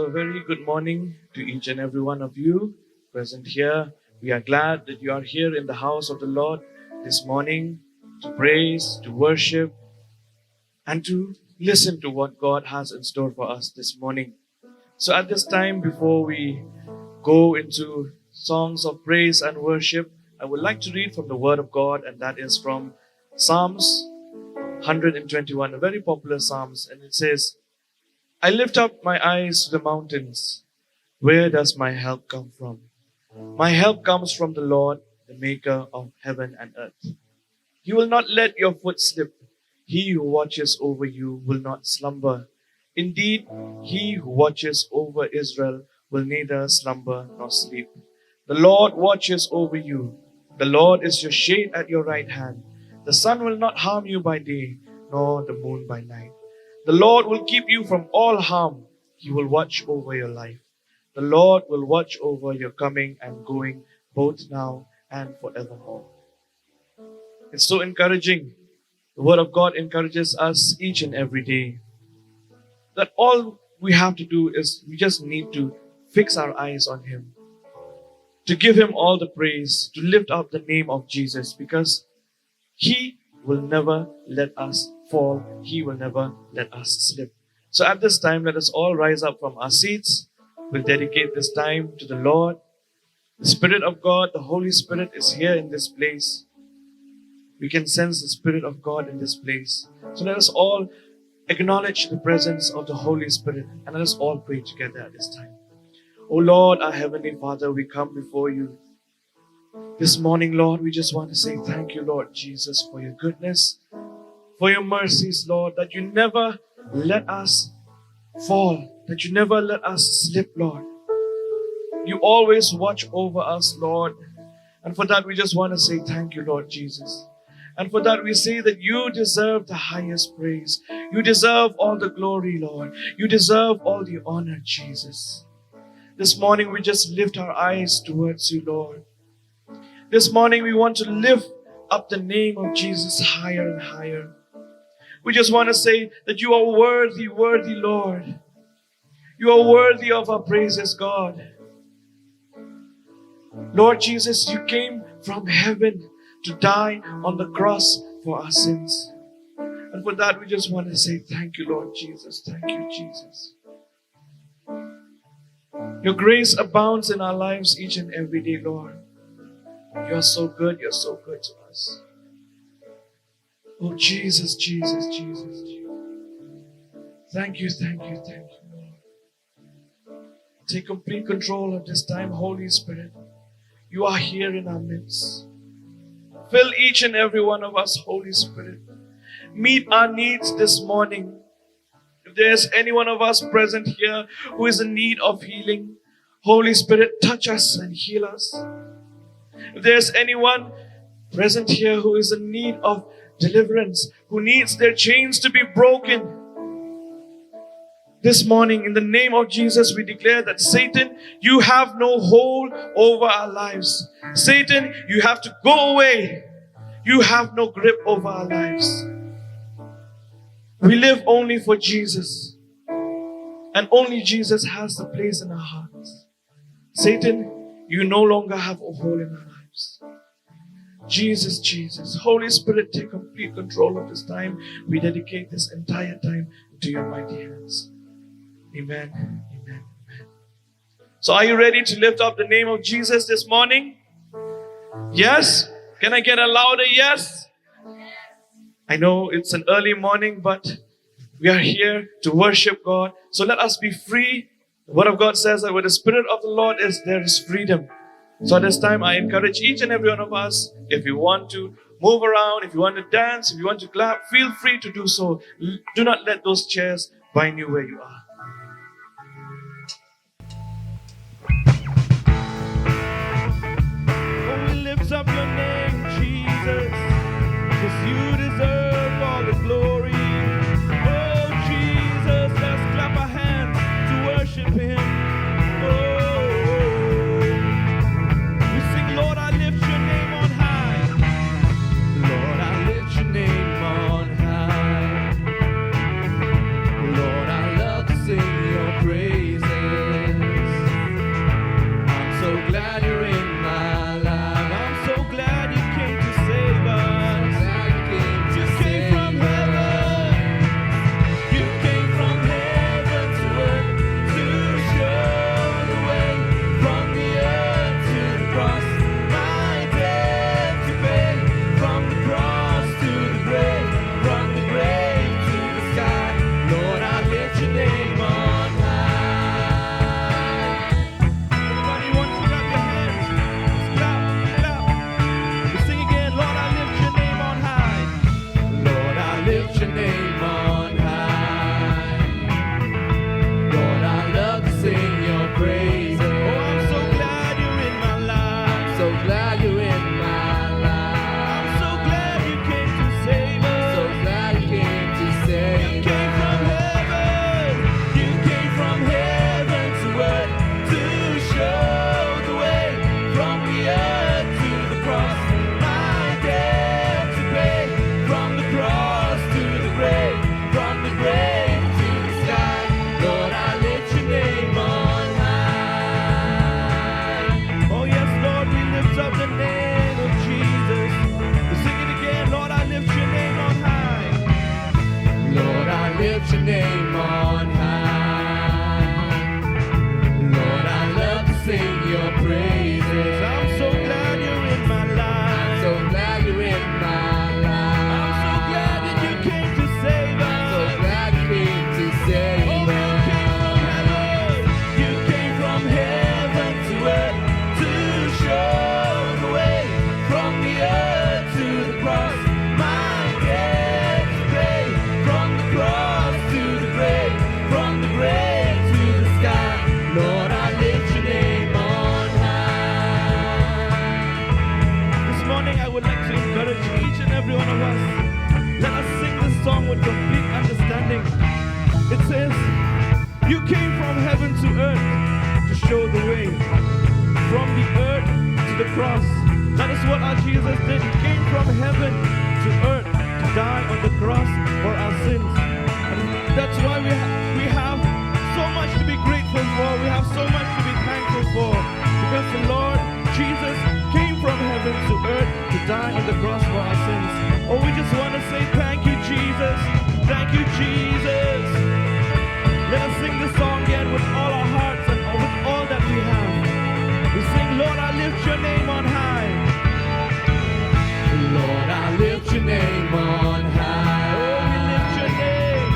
a very good morning to each and every one of you present here. We are glad that you are here in the house of the Lord this morning to praise, to worship, and to listen to what God has in store for us this morning. So at this time, before we go into songs of praise and worship, I would like to read from the Word of God, and that is from Psalms 121, a very popular Psalms, and it says, I lift up my eyes to the mountains. Where does my help come from? My help comes from the Lord, the maker of heaven and earth. He will not let your foot slip. He who watches over you will not slumber. Indeed, he who watches over Israel will neither slumber nor sleep. The Lord watches over you. The Lord is your shade at your right hand. The sun will not harm you by day, nor the moon by night. The Lord will keep you from all harm. He will watch over your life. The Lord will watch over your coming and going, both now and forevermore. It's so encouraging. The Word of God encourages us each and every day that all we have to do is we just need to fix our eyes on Him, to give Him all the praise, to lift up the name of Jesus, because He will never let us fall. He will never let us slip. So at this time, let us all rise up from our seats. We'll dedicate this time to the Lord. The Spirit of God, the Holy Spirit is here in this place. We can sense the Spirit of God in this place. So let us all acknowledge the presence of the Holy Spirit, and let us all pray together at this time. O Lord, our Heavenly Father, we come before you this morning, Lord. We just want to say thank you, Lord Jesus, for your goodness, for your mercies, Lord, that you never let us fall, that you never let us slip, Lord. You always watch over us, Lord. And for that, we just want to say thank you, Lord Jesus. And for that, we say that you deserve the highest praise. You deserve all the glory, Lord. You deserve all the honor, Jesus. This morning, we just lift our eyes towards you, Lord. This morning, we want to lift up the name of Jesus higher and higher. We just want to say that you are worthy, worthy, Lord. You are worthy of our praises, God. Lord Jesus, you came from heaven to die on the cross for our sins. And for that, we just want to say thank you, Lord Jesus. Thank you, Jesus. Your grace abounds in our lives each and every day, Lord. You are so good. You're so good to us. Oh, Jesus, Jesus, Jesus, Jesus. Thank you, thank you, thank you, Lord. Take complete control of this time, Holy Spirit. You are here in our midst. Fill each and every one of us, Holy Spirit. Meet our needs this morning. If there's any one of us present here who is in need of healing, Holy Spirit, touch us and heal us. If there's anyone present here who is in need of deliverance, who needs their chains to be broken, this morning, in the name of Jesus, we declare that Satan, you have no hold over our lives. Satan, you have to go away. You have no grip over our lives. We live only for Jesus. And only Jesus has the place in our hearts. Satan, you no longer have a hold in our lives. Jesus, Jesus. Holy Spirit, take complete control of this time. We dedicate this entire time to your mighty hands. Amen. Amen. Amen. So are you ready to lift up the name of Jesus this morning? Yes? Can I get a louder yes? I know it's an early morning, but we are here to worship God. So let us be free. The Word of God says that where the Spirit of the Lord is, there is freedom. So at this time, I encourage each and every one of us, if you want to move around, if you want to dance, if you want to clap, feel free to do so. Do not let those chairs bind you where you are. Lift up your name, Jesus, 'cause you deserve all the glory. Oh, Jesus, let's clap our hands to worship Him. Oh, we sing, Lord, I lift your name on high. Lord, I lift your name on high. Lord, I love to glad you're in my life. I'm so glad you came to save us. You came from heaven. You came from heaven to earth to show the way from the earth to the cross. My debt to pay from the cross to the grave, from the grave to the sky. Lord, I lift your name on high. Everybody wants to clap your hands. Just clap, clap. We sing again. Lord, I lift your name on high. Lord, I lift your name on high. Lord, I love to sing your praises. Oh, I'm so glad you're in my life. I'm so glad you're in my life. I'm so glad you came to save us. So glad you came to save us. You came from heaven. You came from heaven to earth to show the way from the earth to the cross. My debt to pay from the cross to the grave, from the grave to the sky. Lord, I lift your name on high. Oh yes, Lord, we lift up the name of Jesus. We sing it again. Lord, I lift your name on high. Lord, I lift your name on high. Lord, I love to sing your praises. I'm so glad you're in my life. I'm so glad you're in my life. I'm so glad that you came to save us. I'm so glad you came to save us. Oh, you came from heaven to earth to show the way from the earth to the cross. My debt to pay from the cross to the grave, from the grave to the sky. Lord, I lift your name on high. This morning I would like to encourage each and every one of us. Let us sing this song with complete understanding. It says, you came from heaven to earth to show the way from the earth to the cross. That is what our Jesus did. He came from heaven to earth to die on the cross for our sins. And that's why we have so much to be grateful for. We have so much to be thankful for. Because the Lord Jesus came from heaven to earth to die on the cross for our sins. Oh, we just want to say thank you, Jesus. Thank you, Jesus. Let us sing this song again with all our hearts and with all that we have. We sing, Lord, I lift your name on high. Lord, I lift your name on high. Oh, we lift your name.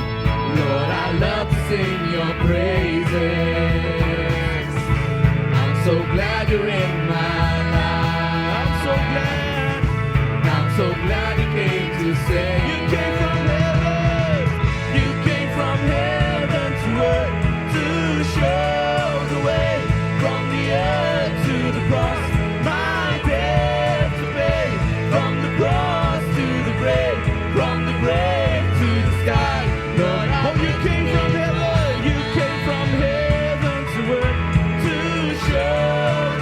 Lord, I love to sing your praises. I'm so glad you're in my life. I'm so glad. I'm so glad you came to save. You came from heaven. You came from heaven to earth to show the way from the earth to the cross. My debt to pay from the cross to the grave, from the grave to the sky. Lord, you came from heaven. You came from heaven to earth to show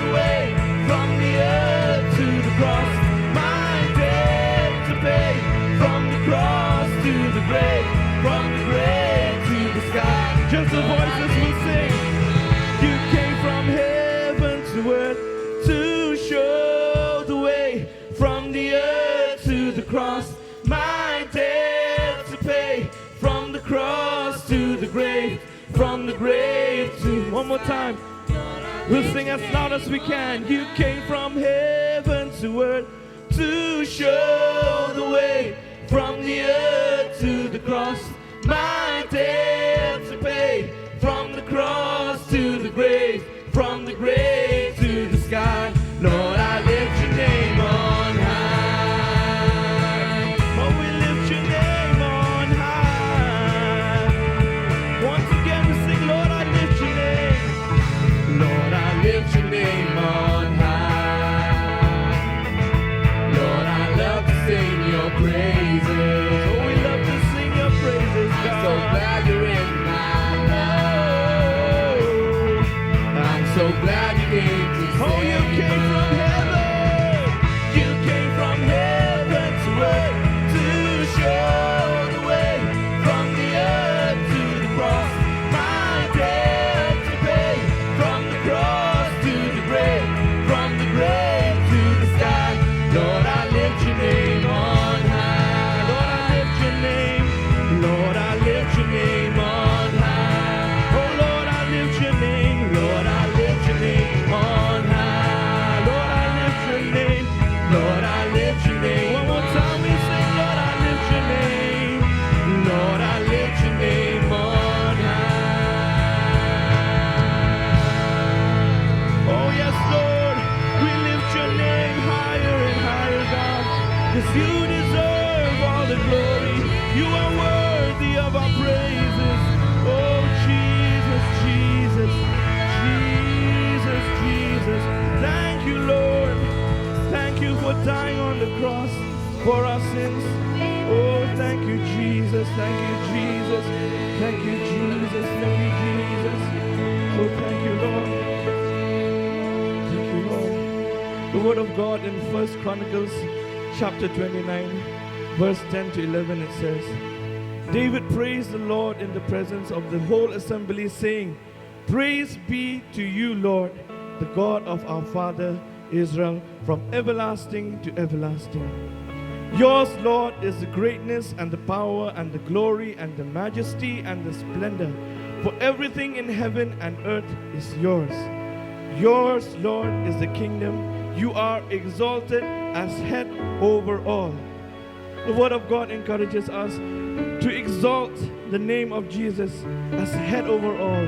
the way from the earth to the cross. My debt to pay from the cross to the grave, from the grave to the sky. Just the voices will sing. You came from heaven to earth to show the way from the earth to the cross. My debt to pay from the cross to the grave, from the grave to... One more time. We'll sing as loud as we can. You came from heaven to earth to show the way from the earth to the cross. My debt to pay from the cross to the grave, from the grave to the sky. Lord, I lift your name on high. Oh, we lift your name on high. Once again we sing, Lord, I lift your name. Lord, I lift your name on high. Lord, I love to sing your praises. Oh, we love to sing your praises, God. I'm so glad you're in my life. I'm so glad you came to save. Oh, you came from heaven. You came from heaven to earth to show the way from the earth to the cross. My debt to pay from the cross to the grave, Yes, Lord, we lift your name higher and higher, God, because you deserve all the glory. You are worthy of our praises. Oh, Jesus, Jesus, Jesus, Jesus. Thank you, Lord. Thank you for dying on the cross for our sins. Oh, thank you, Jesus. Thank you, Jesus. Thank you, Jesus. Thank you, Jesus. Oh, thank you, Lord. Thank you, Lord. The word of God in 1 Chronicles chapter 29, verse 10 to 11, it says, David praised the Lord in the presence of the whole assembly, saying, Praise be to you, Lord, the God of our father Israel, from everlasting to everlasting. Yours, Lord, is the greatness and the power and the glory and the majesty and the splendor. For everything in heaven and earth is yours. Yours, Lord, is the kingdom. You are exalted as head over all. The word of God encourages us to exalt the name of Jesus as head over all.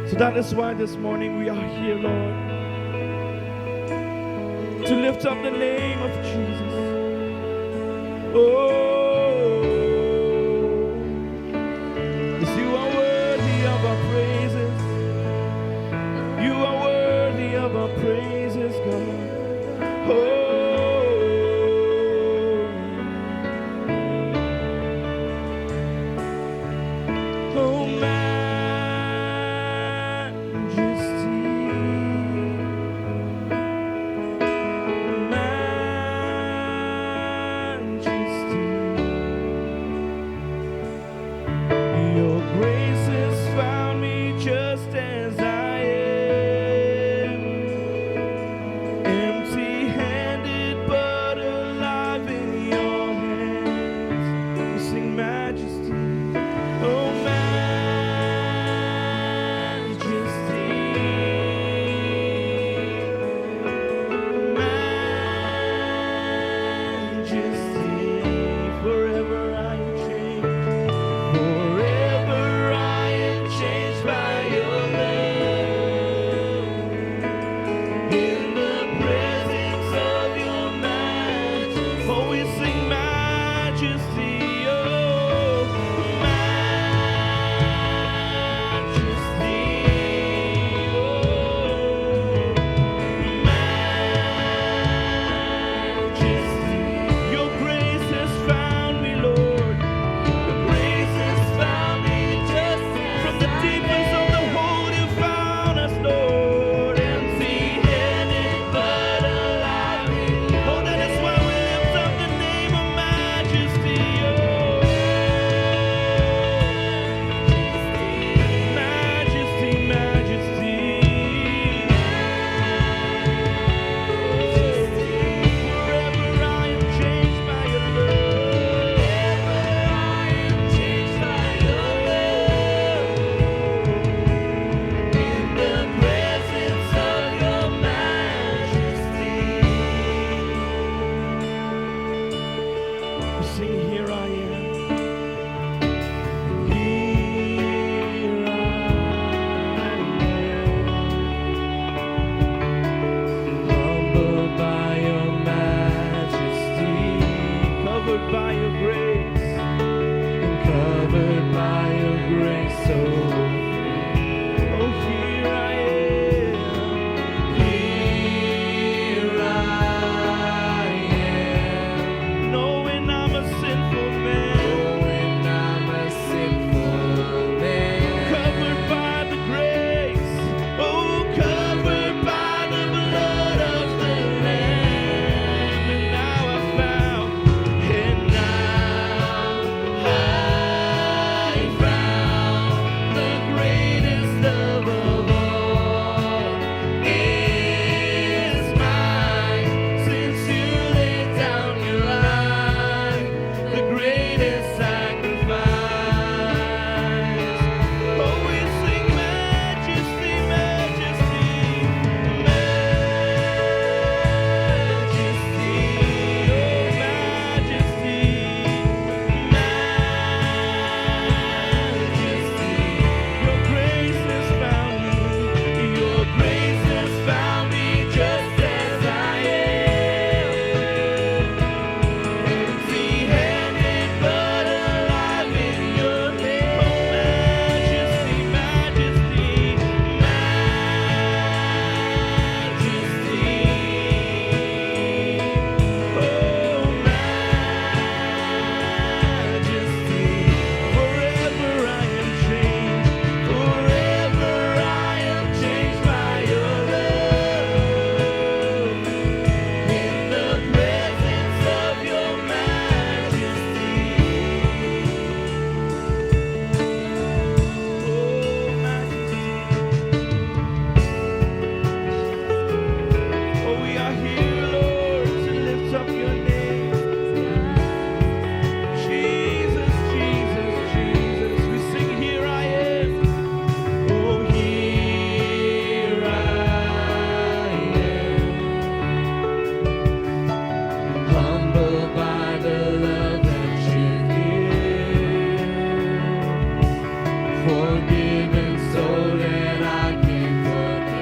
So that is why this morning we are here, Lord, to lift up the name of Jesus. Oh, yes, you are worthy of our praises. You are worthy of our praises, God. Oh,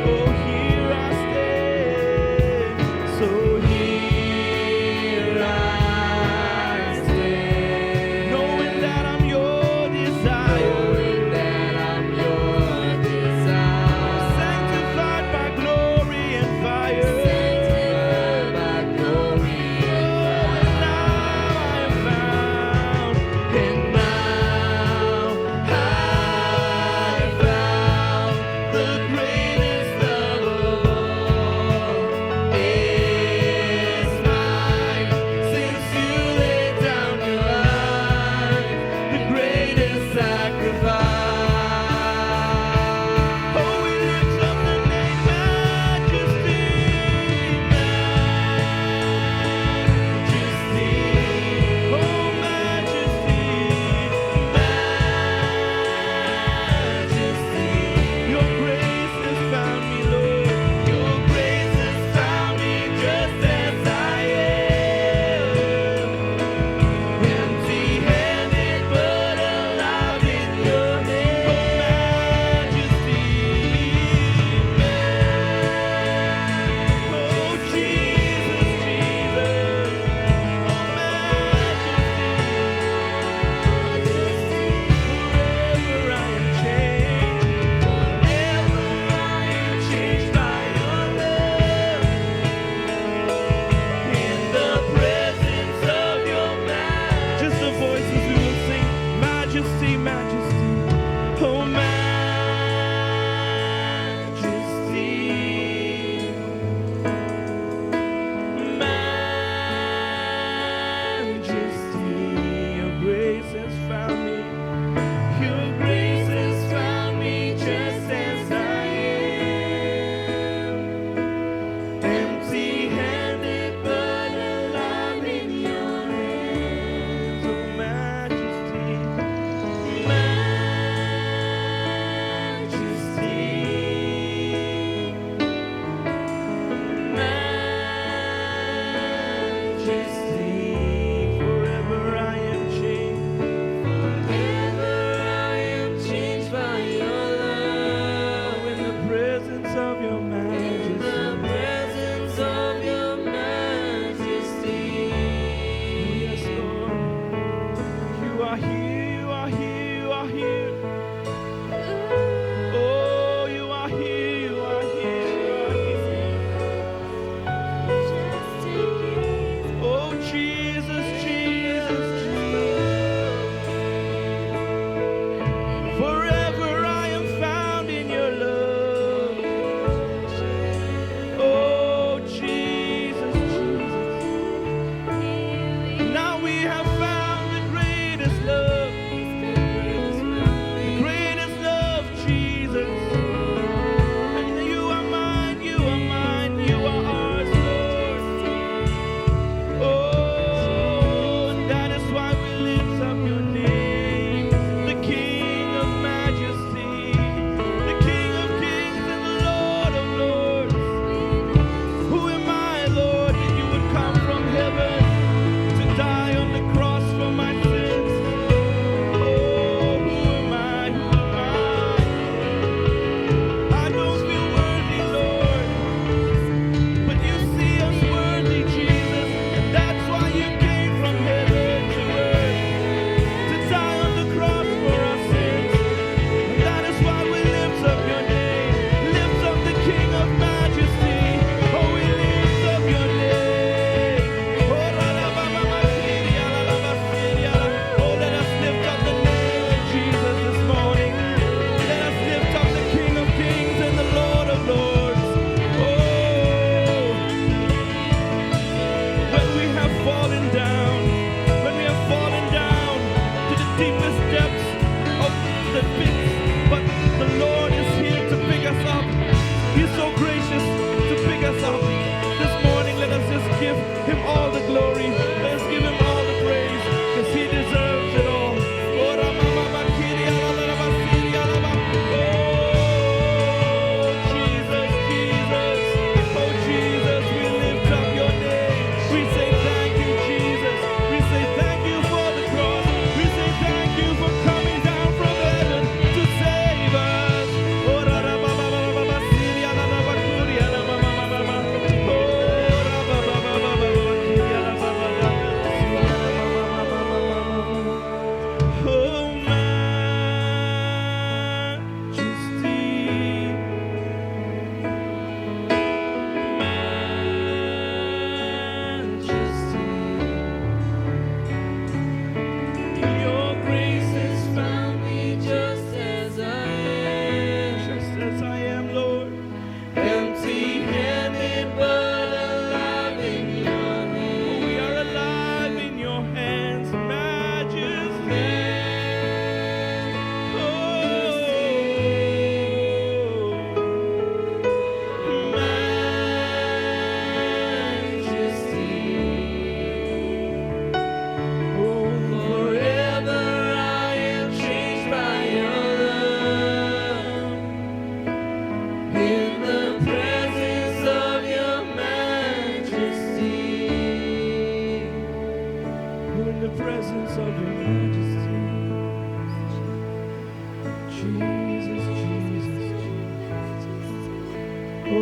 Oh, here I stand. So here I stand. Knowing that I'm your desire. Knowing that I'm your desire. Sanctified by glory and fire. Sanctified by glory and fire. And now I am found. And now I found the greatest of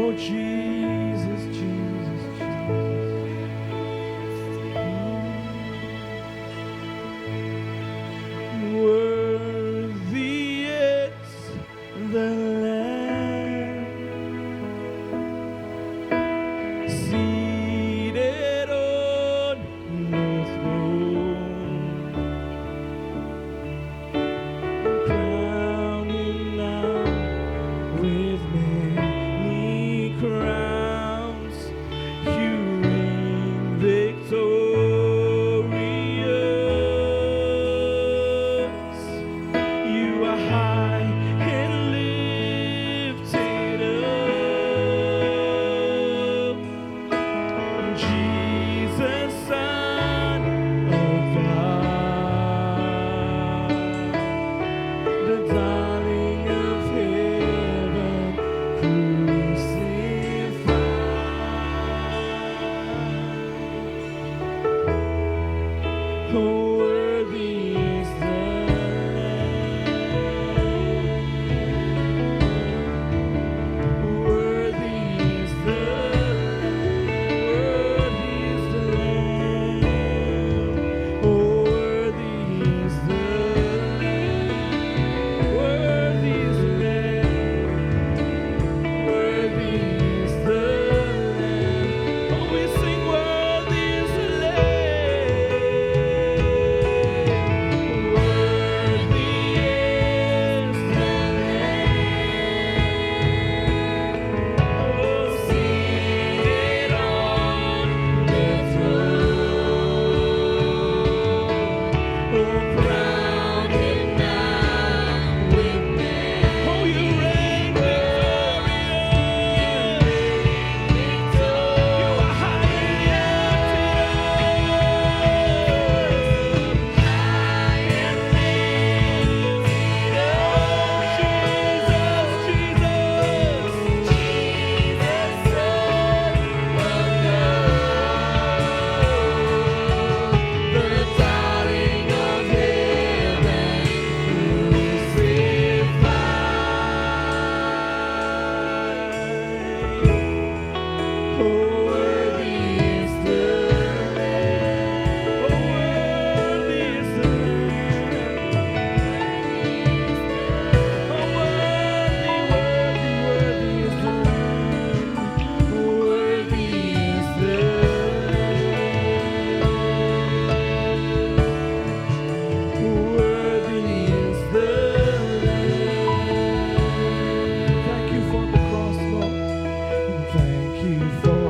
Oh, Jesus, Jesus, Jesus. Worthy is the Lamb seated on the throne, crowned him now with many crowns. You reign victorious. You are high and lifted up, Jesus, Son of God, the darling of heaven, crucified. Oh, worthy is the Lamb. Worthy is the Lamb. Worthy is the Lamb. Oh, worthy is the Lamb. Worthy is the Lamb. Worthy is the Lamb. Oh, we sing, worthy is the Lamb. Worthy is the Lamb. Oh, seated on the throne. Oh, crown him now with many. Oh, you reign victorious. You are high and lifted up. High and lifted up. Jesus, Jesus, Jesus, Son of God, the darling of heaven, crucified. Oh, worthy is the Lamb. Oh, worthy is the Lamb. Oh, worthy, worthy, worthy is the Lamb. Worthy is the Lamb. Worthy is the Lamb. Thank you for the cross, Lord. Thank you for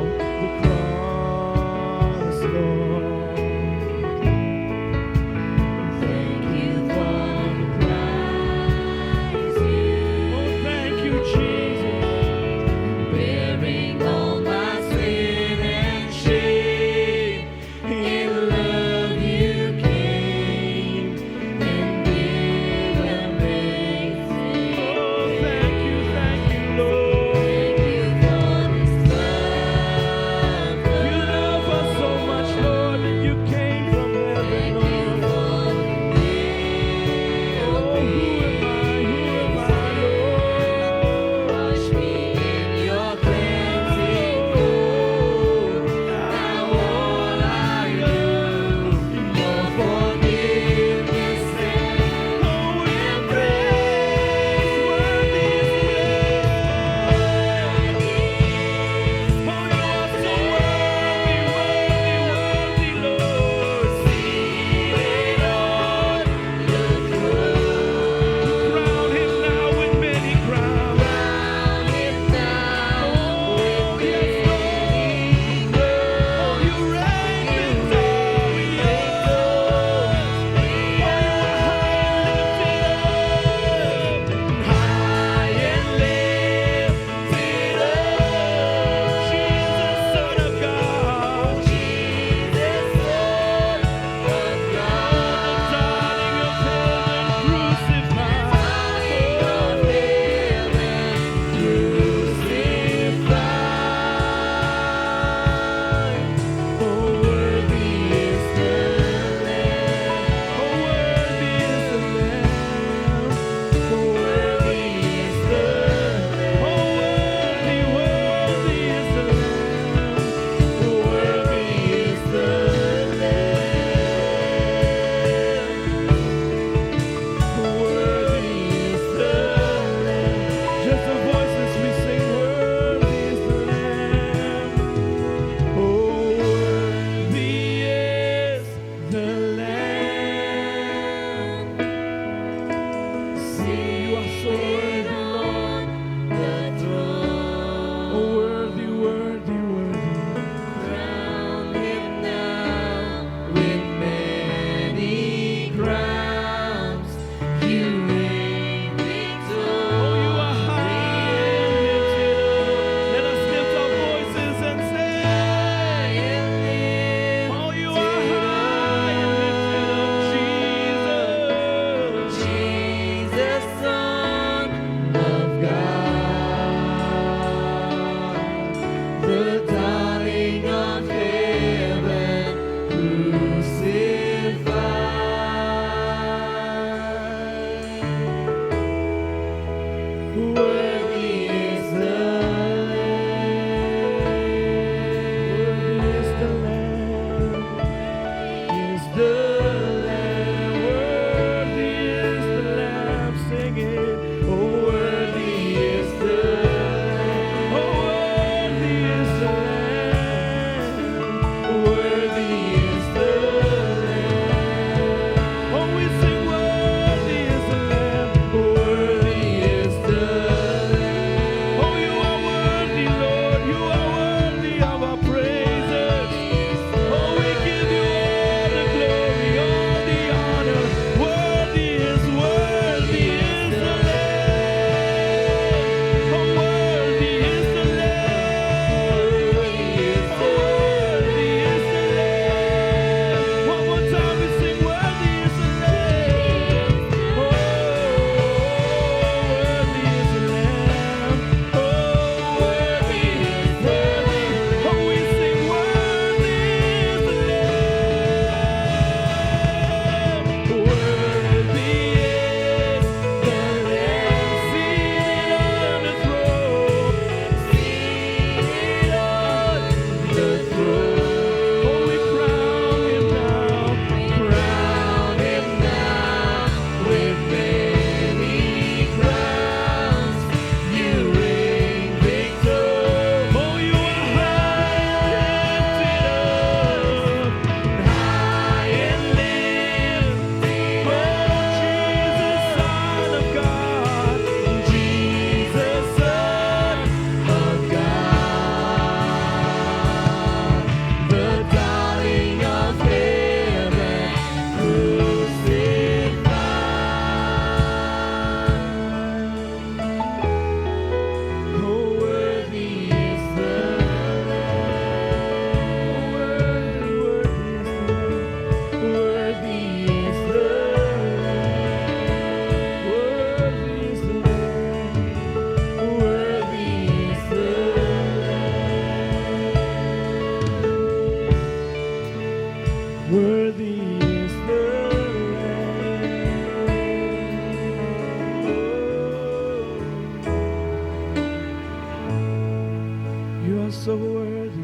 You are so worthy,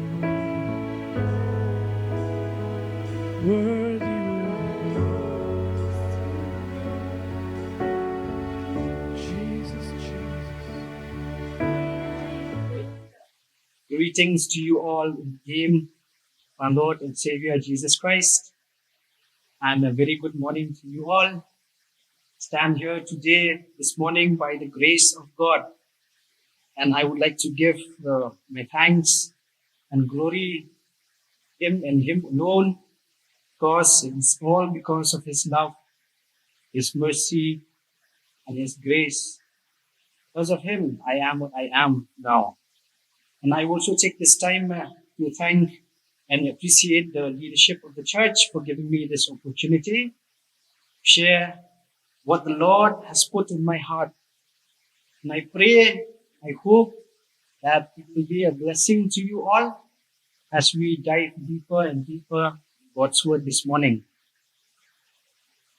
worthy, Jesus, Jesus. Greetings to you all in the name of our Lord and Savior Jesus Christ, and a very good morning to you all. Stand here today, this morning, by the grace of God, and I would like to give my thanks and glory Him and Him alone, because it's all because of His love, His mercy, and His grace. Because of Him, I am what I am now. And I also take this time to thank and appreciate the leadership of the church for giving me this opportunity to share what the Lord has put in my heart. And I pray, I hope that it will be a blessing to you all as we dive deeper and deeper in God's word this morning.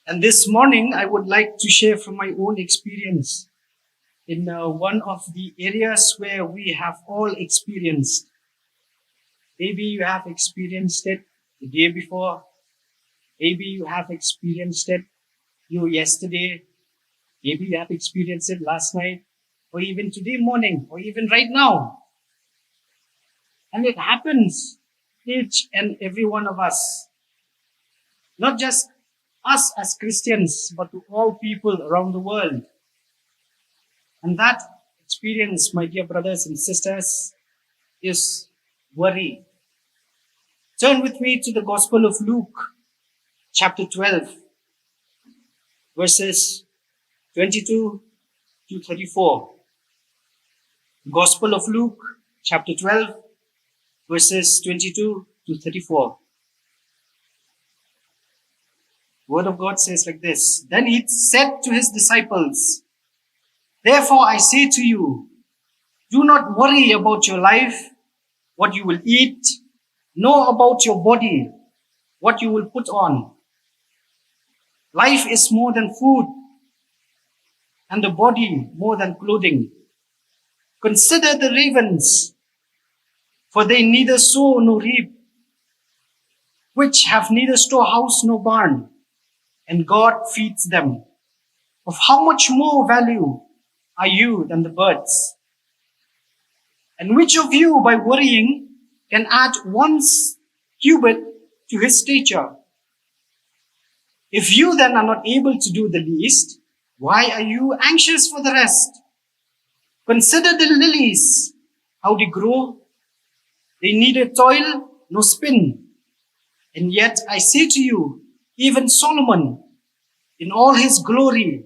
And this morning, I would like to share from my own experience in one of the areas where we have all experienced. Maybe you have experienced it the day before. Maybe you have experienced it yesterday. Maybe you have experienced it last night, or even today morning, or even right now. And it happens each and every one of us. Not just us as Christians, but to all people around the world. And that experience, my dear brothers and sisters, is worry. Turn with me to the Gospel of Luke, chapter 12, verses 22 to 34. Gospel of Luke, chapter 12, verses 22 to 34. Word of God says like this: Then he said to his disciples, Therefore I say to you, do not worry about your life, what you will eat, nor about your body, what you will put on. Life is more than food, and the body more than clothing. Consider the ravens, for they neither sow nor reap, which have neither storehouse nor barn, and God feeds them. Of how much more value are you than the birds? And which of you, by worrying, can add 1 cubit to his stature? If you then are not able to do the least, why are you anxious for the rest? Consider the lilies, how they grow. They neither toil nor spin. And yet I say to you, even Solomon, in all his glory,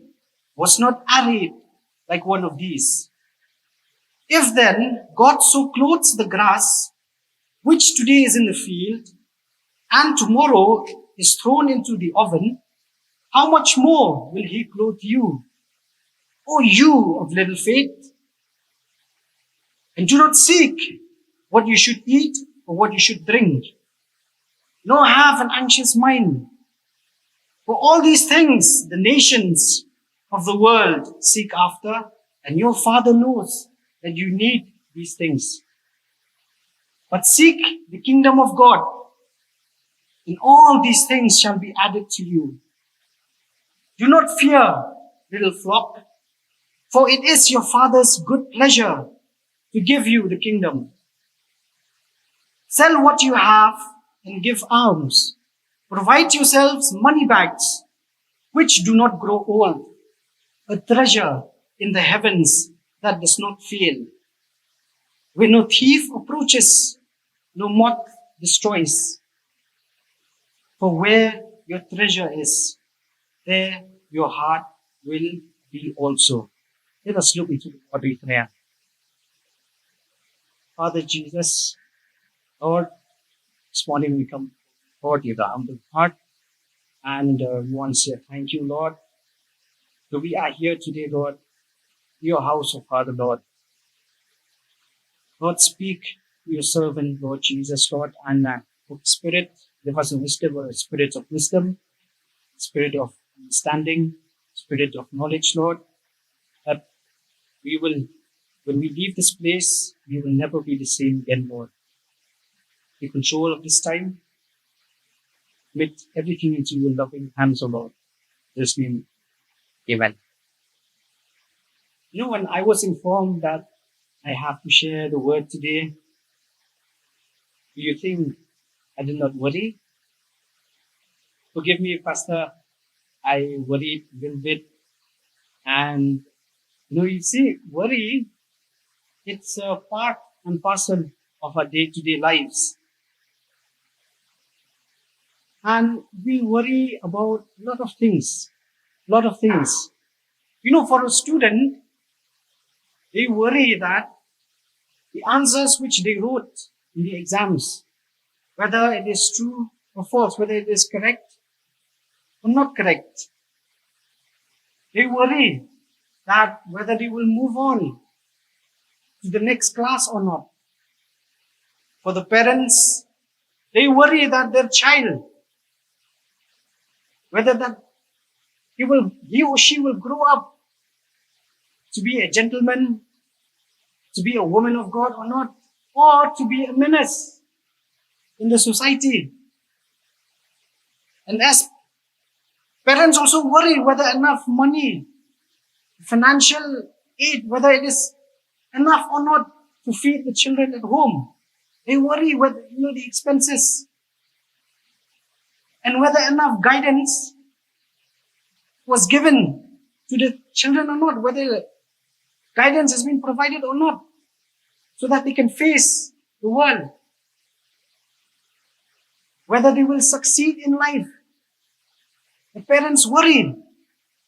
was not arrayed like one of these. If then God so clothes the grass, which today is in the field, and tomorrow is thrown into the oven, how much more will he clothe you, O you of little faith? And do not seek what you should eat or what you should drink, nor have an anxious mind. For all these things the nations of the world seek after, and your Father knows that you need these things. But seek the kingdom of God, and all these things shall be added to you. Do not fear, little flock, for it is your Father's good pleasure to give you the kingdom. Sell what you have and give alms. Provide yourselves money bags, which do not grow old, a treasure in the heavens that does not fail, where no thief approaches, no moth destroys. For where your treasure is, there your heart will be also. Let us look into the Lord with prayer. Father Jesus, Lord, this morning we come forward with a humble heart, and we want to say thank you, Lord. So we are here today, Lord, your house, of Father, Lord. Lord, speak to your servant, Lord Jesus, Lord, and Spirit, give us a spirit of wisdom, spirit of understanding, spirit of knowledge, Lord, that we will when we leave this place, we will never be the same again, Lord. Take control of this time. Commit everything into your loving hands, O Lord. In Jesus' name, amen. You know, when I was informed that I have to share the word today, do you think I did not worry? Forgive me, Pastor. I worried a little bit. And, you see, worry, it's a part and parcel of our day-to-day lives. And we worry about a lot of things. For a student, they worry that the answers which they wrote in the exams, whether it is true or false, whether it is correct or not correct. They worry that whether they will move on to the next class or not. For the parents, they worry that their child, whether that he or she will grow up to be a gentleman, to be a woman of God or not, or to be a menace in the society. And as parents also worry whether enough money, financial aid, whether it is enough or not to feed the children at home. They worry whether, the expenses and whether enough guidance was given to the children or not, whether guidance has been provided or not, so that they can face the world. Whether they will succeed in life. The parents worry.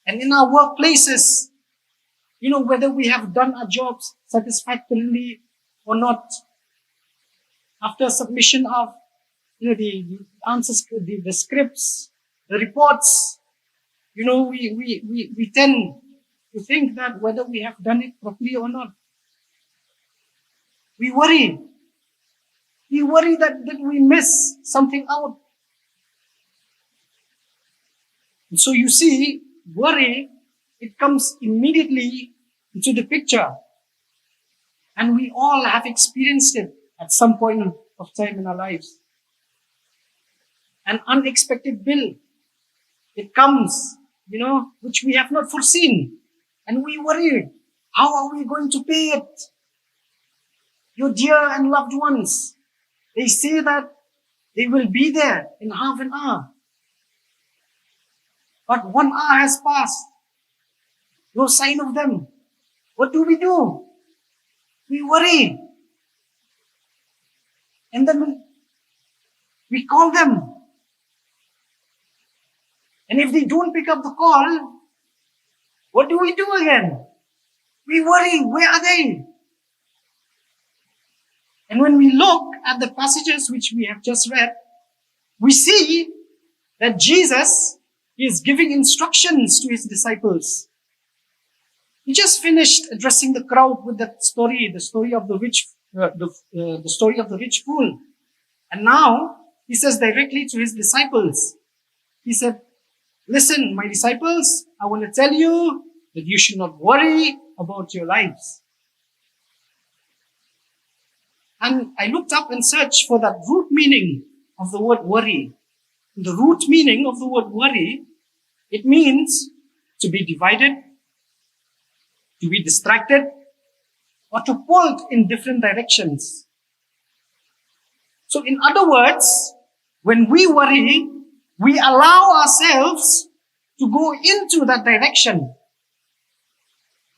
And in our workplaces, whether we have done our jobs satisfactorily or not. After submission of, the answers, the scripts, the reports, we tend to think that whether we have done it properly or not. We worry. We worry that we miss something out. And so you see, worry, it comes immediately into the picture. And we all have experienced it at some point of time in our lives. An unexpected bill, it comes, which we have not foreseen. And we worry, how are we going to pay it? Your dear and loved ones, they say that they will be there in half an hour. But 1 hour has passed. No sign of them. What do? We worry. And then we call them. And if they don't pick up the call, what do we do again? We worry. Where are they? And when we look at the passages which we have just read, we see that Jesus is giving instructions to his disciples. He just finished addressing the crowd with that story, the story of the story of the rich fool. And now he says directly to his disciples, he said, listen, my disciples, I want to tell you that you should not worry about your lives. And I looked up and searched for that root meaning of the word worry. The root meaning of the word worry, it means to be divided, to be distracted, or to pull in different directions. So in other words, when we worry, we allow ourselves to go into that direction.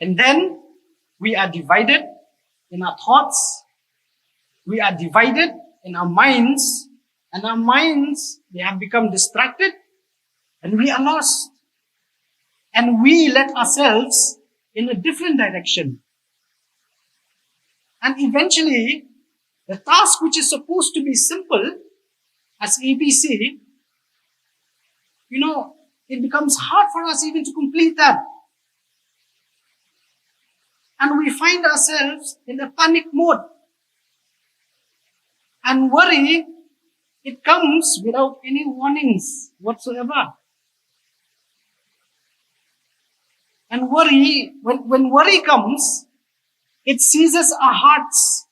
And then we are divided in our thoughts. We are divided in our minds. And our minds, they have become distracted. And we are lost. And we let ourselves in a different direction. And eventually, the task which is supposed to be simple as ABC, it becomes hard for us even to complete that. And we find ourselves in a panic mode. And worry, it comes without any warnings whatsoever. And worry, when worry comes, It seizes our hearts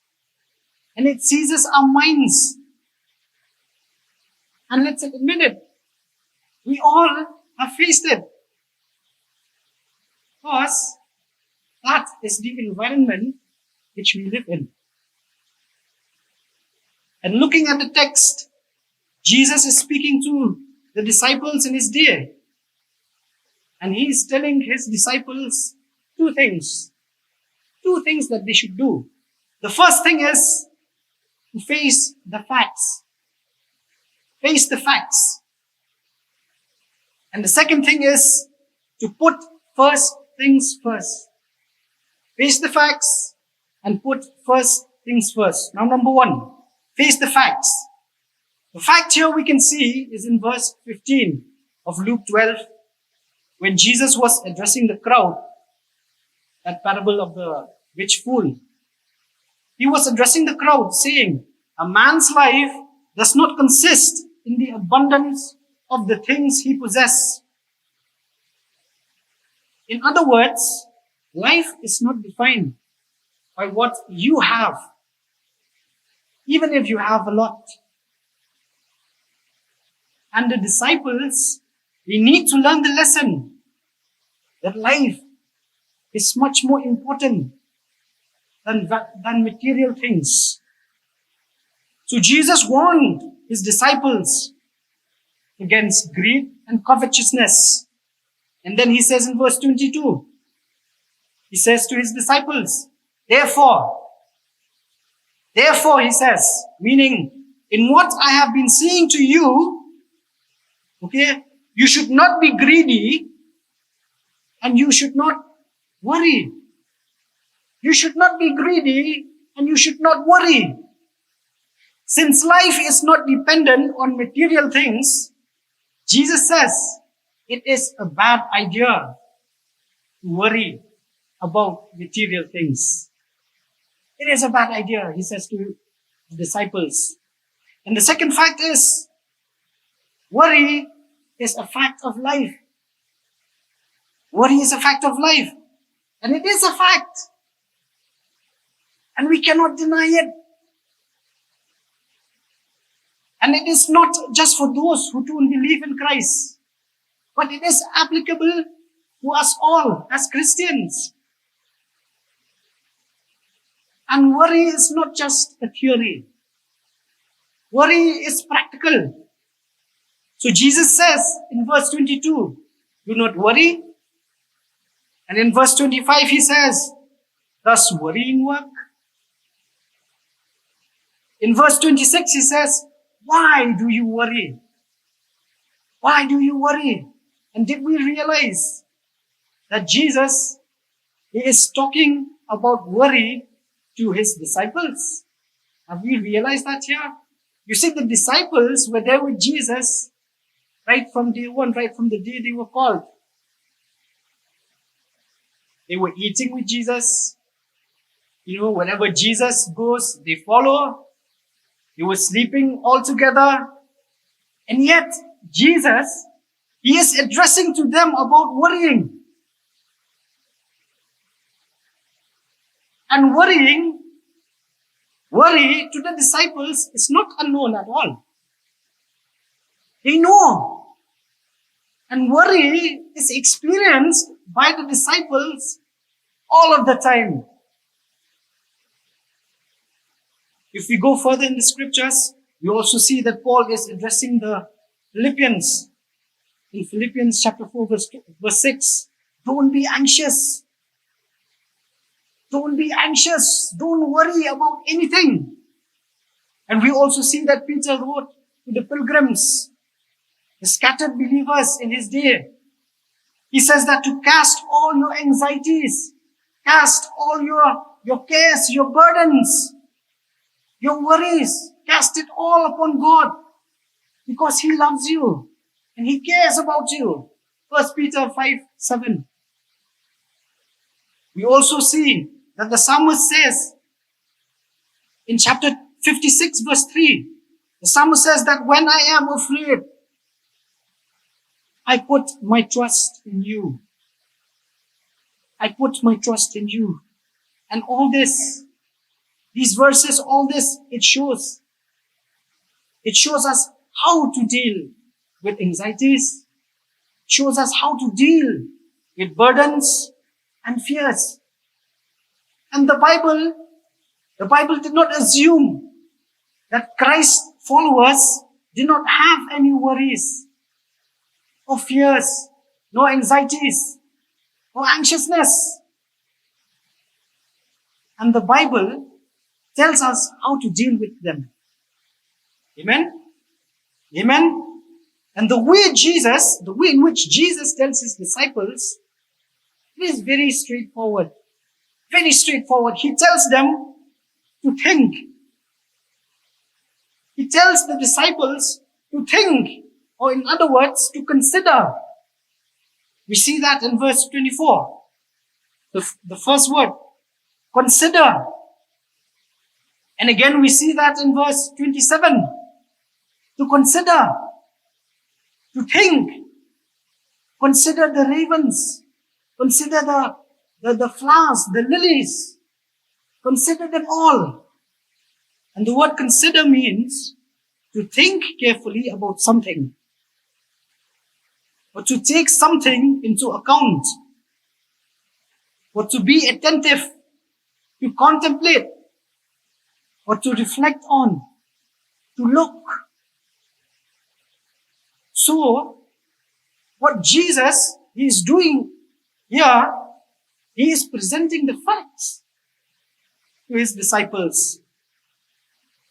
and it seizes our minds. And let's admit it, we all have faced it. Because that is the environment which we live in. And looking at the text, Jesus is speaking to the disciples in his day. And he is telling his disciples two things. Two things that they should do. The first thing is to face the facts. Face the facts. And the second thing is to put first things first. Face the facts and put first things first. Now, number one, face the facts. The fact here we can see is in verse 15 of Luke 12, when Jesus was addressing the crowd, that parable of the rich fool. He was addressing the crowd saying, a man's life does not consist in the abundance of the things he possesses. In other words, life is not defined by what you have, even if you have a lot. And the disciples, we need to learn the lesson that life is much more important than material things. So Jesus warned his disciples against greed and covetousness. And then he says in verse 22, he says to his disciples, therefore, he says, meaning in what I have been saying to you, okay, you should not be greedy and you should not worry. You should not be greedy and you should not worry. Since life is not dependent on material things, Jesus says it is a bad idea to worry about material things. It is a bad idea, he says to the disciples. And the second fact is, worry is a fact of life. Worry is a fact of life. And it is a fact. And we cannot deny it. And it is not just for those who don't believe in Christ, but it is applicable to us all as Christians. And worry is not just a theory. Worry is practical. So Jesus says in verse 22, do not worry. And in verse 25 he says, does worrying work? In verse 26 he says, why do you worry? Why do you worry? And did we realize that Jesus is talking about worry to his disciples? Have we realized that here? You see, the disciples were there with Jesus right from day one, right from the day they were called. They were eating with Jesus. Wherever Jesus goes, they follow. They were sleeping all together. And yet, Jesus, he is addressing to them about worrying. And worry to the disciples is not unknown at all. They know. And worry is experienced by the disciples all of the time. If we go further in the scriptures, we also see that Paul is addressing the Philippians. In Philippians chapter 4 verse 6, don't be anxious. Don't be anxious. Don't worry about anything. And we also see that Peter wrote to the pilgrims, the scattered believers in his day. He says that to cast all your anxieties, cast all your cares, your burdens, your worries, cast it all upon God because he loves you and he cares about you. 1 Peter 5:7. We also see that the psalmist says in chapter 56 verse 3, the psalmist says that when I am afraid, I put my trust in you. I put my trust in you. And all this, these verses, all this, it shows us how to deal with anxieties, shows us how to deal with burdens and fears. And the Bible did not assume that Christ's followers did not have any worries or fears, no anxieties, or anxiousness. And the Bible tells us how to deal with them. Amen? Amen? And the way in which Jesus tells his disciples, it is very straightforward. Very straightforward. He tells them to think. He tells the disciples to think, or in other words, to consider. We see that in verse 24. The first word, consider. And again we see that in verse 27. To consider, to think. Consider the ravens. Consider the flowers, the lilies. Consider them all. And the word consider means to think carefully about something, or to take something into account, or to be attentive, to contemplate, or to reflect on, to look. So, what Jesus is doing here, he is presenting the facts to his disciples.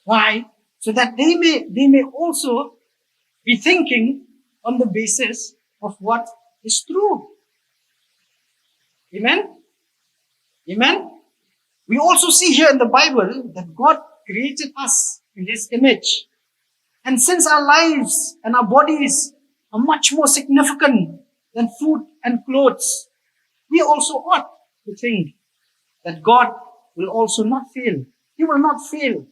Why? So that they may also be thinking on the basis of what is true. Amen? Amen? We also see here in the Bible that God created us in his image. And since our lives and our bodies are much more significant than food and clothes, we also ought to think that God will also not fail. He will not fail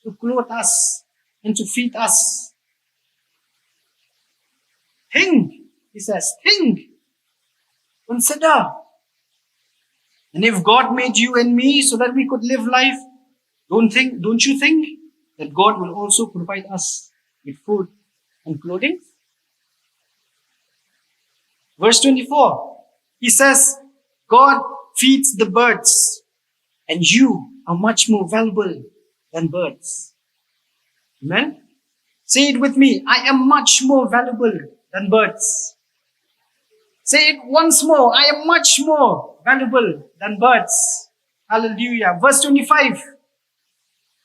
to clothe us and to feed us. Think, he says, think, consider. And if God made you and me so that we could live life, don't you think that God will also provide us with food and clothing? Verse 24, he says, God feeds the birds, and you are much more valuable than birds. Amen? Say it with me. I am much more valuable than birds. Say it once more. I am much more valuable than birds. Hallelujah. Verse 25.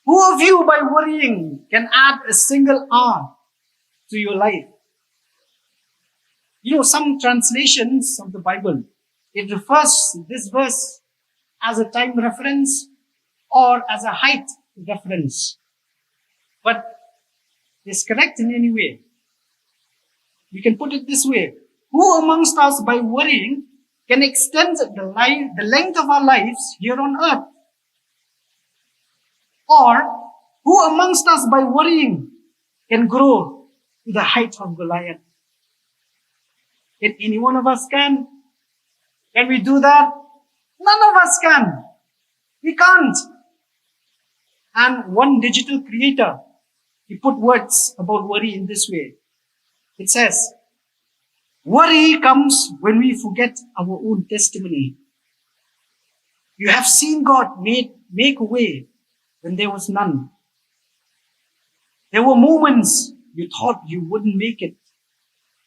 Who of you by worrying can add a single hour to your life? You know, some translations of the Bible, it refers this verse as a time reference or as a height reference. But it's correct in any way. We can put it this way. Who amongst us by worrying can extend the length of our lives here on earth? Or who amongst us by worrying can grow to the height of Goliath? Can any one of us can? Can we do that? None of us can. We can't. And one digital creator, he put words about worry in this way. It says, worry comes when we forget our own testimony. You have seen God make a way when there was none. There were moments you thought you wouldn't make it,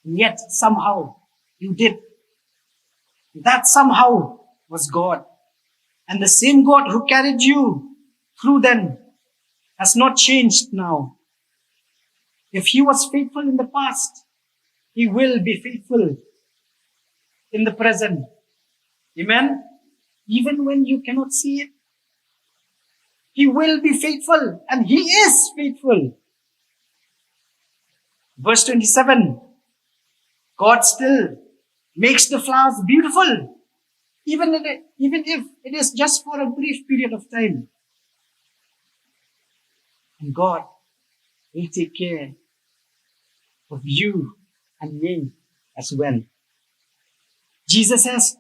and yet somehow you did. That somehow was God. And the same God who carried you through then has not changed now. If he was faithful in the past, he will be faithful in the present. Amen? Even when you cannot see it, he will be faithful, and he is faithful. Verse 27, God still makes the flowers beautiful, even if it is just for a brief period of time. And God will take care of you and me as well. Jesus says,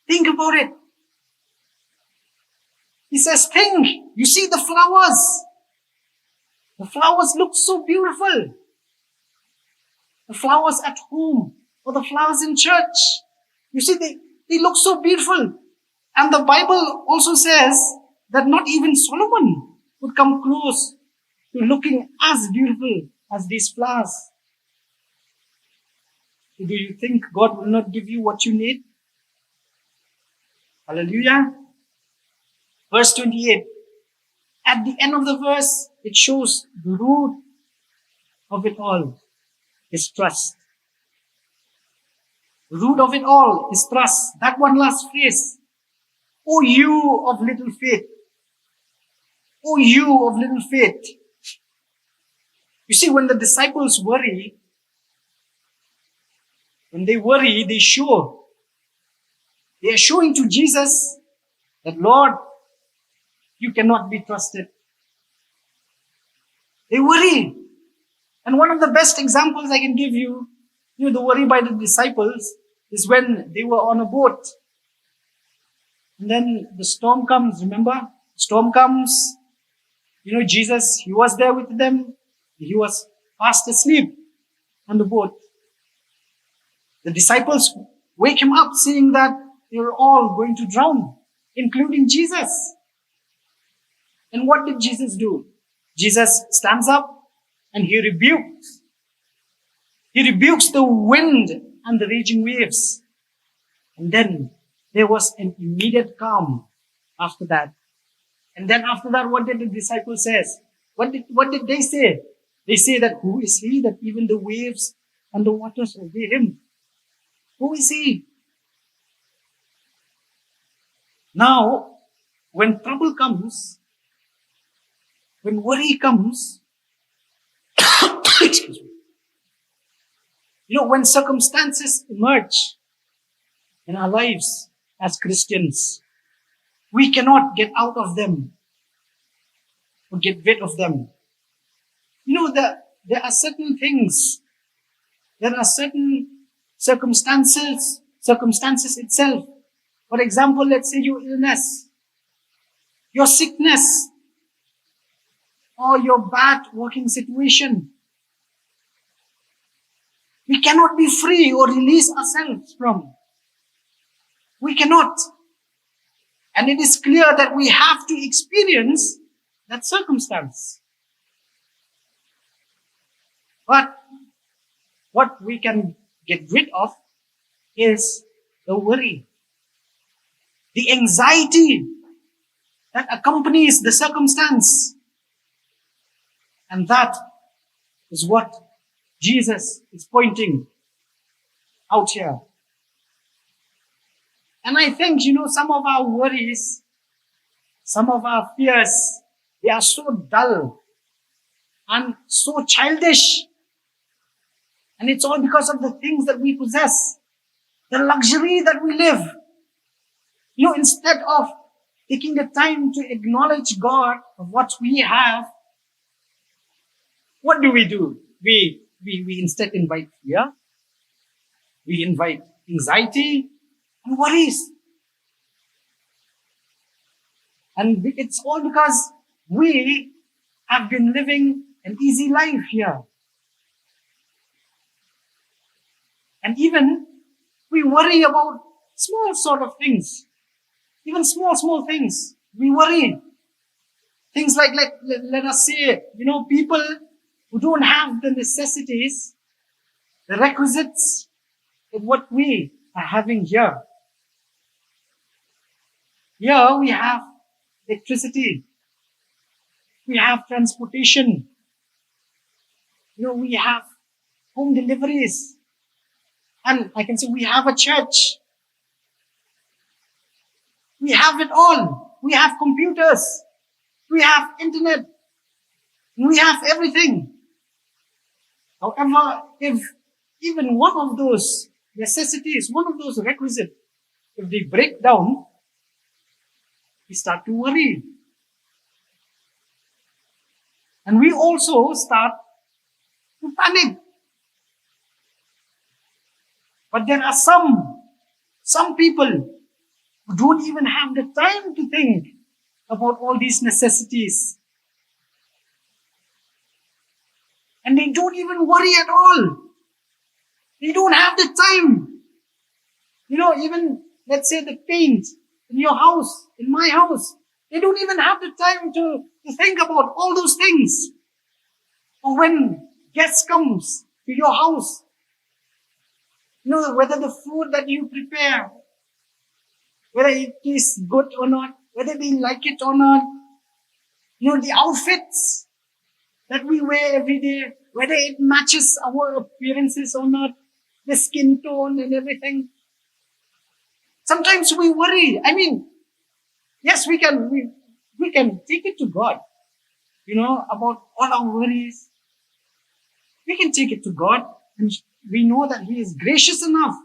think about it. He says, think, you see the flowers. The flowers look so beautiful. The flowers at home or the flowers in church. You see, they look so beautiful. And the Bible also says that not even Solomon would come close to looking as beautiful as these flowers. So do you think God will not give you what you need? Hallelujah. Verse 28. At the end of the verse, it shows the root of it all is trust. The root of it all is trust. That one last phrase. O you of little faith. O you of little faith. You see, when the disciples worry, they show. They are showing to Jesus that, Lord, you cannot be trusted. They worry. And one of the best examples I can give you, the worry by the disciples is when they were on a boat. And then the storm comes, remember? Storm comes. Jesus, he was there with them. He was fast asleep on the boat. The disciples wake him up saying that they were all going to drown, including Jesus. And what did Jesus do? Jesus stands up and he rebukes. He rebukes the wind and the raging waves. And then there was an immediate calm after that. And then after that, what did the disciples say? What did they say? They say that who is he that even the waves and the waters obey him? Who is he? Now, when trouble comes, when worry comes, excuse me. When circumstances emerge in our lives as Christians, we cannot get out of them or get rid of them. There are certain things, there are certain circumstances itself. For example, let's say your illness, your sickness, or your bad working situation. We cannot be free or release ourselves from. We cannot. And it is clear that we have to experience that circumstance. But what we can get rid of is the worry, the anxiety that accompanies the circumstance. And that is what Jesus is pointing out here. And I think, some of our worries, some of our fears, they are so dull and so childish. And it's all because of the things that we possess, the luxury that we live. Instead of taking the time to acknowledge God of what we have, what do? We instead invite fear. We invite anxiety and worries. And it's all because we have been living an easy life here. And even we worry about small sort of things. Even small things. We worry. Things like, let us say, people who don't have the necessities, the requisites of what we are having here. Here we have electricity. We have transportation. We have home deliveries. And I can say we have a church. We have it all. We have computers. We have internet. We have everything. However, if even one of those necessities, one of those requisites, if they break down, we start to worry. And we also start to panic. But there are some people who don't even have the time to think about all these necessities. And they don't even worry at all. They don't have the time. Even let's say the paint in your house, in my house, they don't even have the time to think about all those things. Or when guests comes to your house, whether the food that you prepare, whether it tastes good or not, whether they like it or not, the outfits that we wear every day, whether it matches our appearances or not, the skin tone and everything. Sometimes we worry. Yes, we can take it to God, about all our worries. We can take it to God, and we know that He is gracious enough.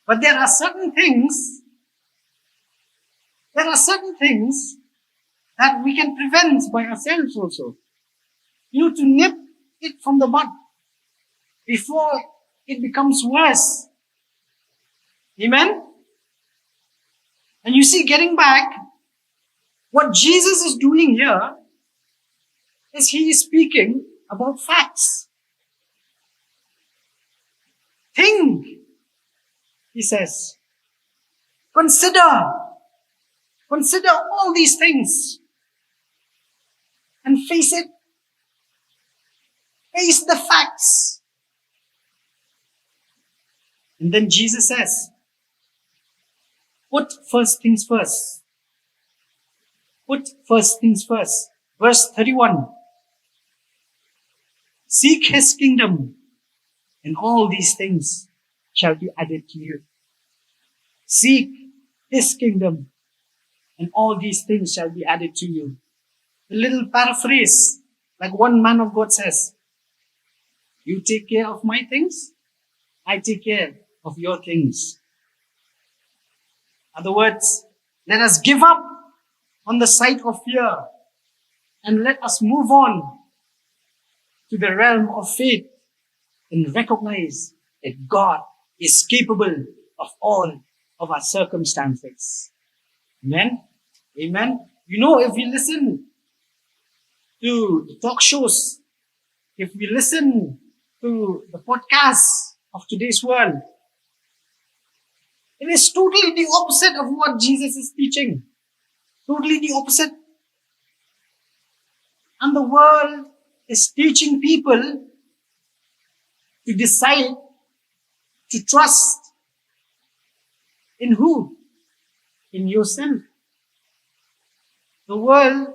But there are certain things that we can prevent by ourselves also. To nip it from the bud before it becomes worse. Amen? And you see, getting back, what Jesus is doing here is He is speaking about facts. Think, He says. Consider all these things and face it. Face the facts. And then Jesus says, put first things first. Put first things first. Verse 31. Seek His kingdom, and all these things shall be added to you. Seek His kingdom, and all these things shall be added to you. A little paraphrase, like one man of God says, you take care of my things, I take care of your things. In other words, let us give up on the side of fear and let us move on to the realm of faith and recognize that God is capable of all of our circumstances. Amen? Amen? If we listen to the talk shows, if we listen to the podcasts of today's world, it is totally the opposite of what Jesus is teaching. Totally the opposite. And the world is teaching people to decide to trust in who? In yourself. The world,